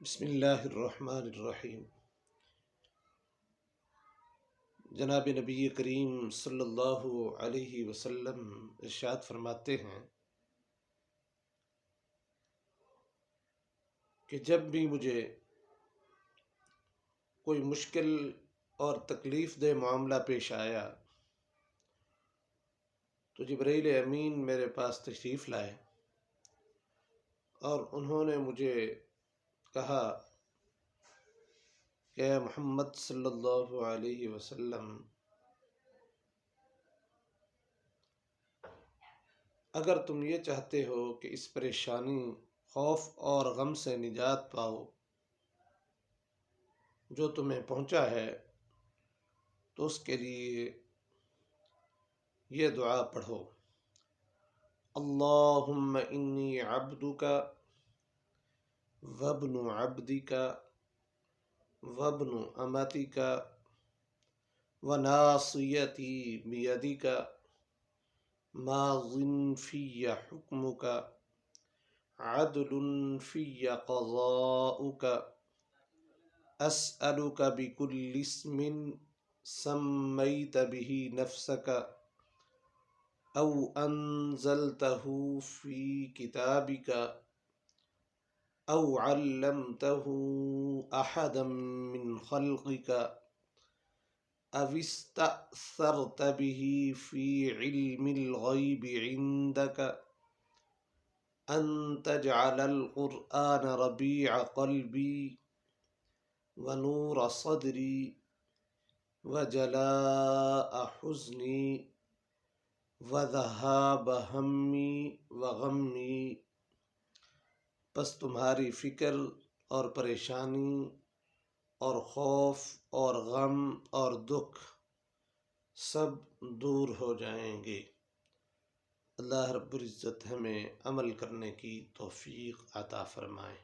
بسم اللہ الرحمن الرحیم۔ جناب نبی کریم صلی اللہ علیہ وسلم ارشاد فرماتے ہیں کہ جب بھی مجھے کوئی مشکل اور تکلیف دہ معاملہ پیش آیا تو جبرائیل امین میرے پاس تشریف لائے اور انہوں نے مجھے کہا کہ اے محمد صلی اللہ علیہ وسلم، اگر تم یہ چاہتے ہو کہ اس پریشانی، خوف اور غم سے نجات پاؤ جو تمہیں پہنچا ہے، تو اس کے لیے یہ دعا پڑھو: اللہم انی عبدک وابن عبدک وابن امتک وناصیتی بیدک ماض فی حکمک عدل فی قضاؤک اسألک بکل اسم سمیت به نفسک او انزلته فی کتابک او علمته احدا من خلقک او استأثرت به فی علم الغیب عندک ان تجعل القرآن ربیع قلبی ونور صدری وجلاء حزنی وذہاب ہمی وغمی۔ پس تمہاری فکر اور پریشانی اور خوف اور غم اور دکھ سب دور ہو جائیں گے۔ اللہ رب العزت ہمیں عمل کرنے کی توفیق عطا فرمائے۔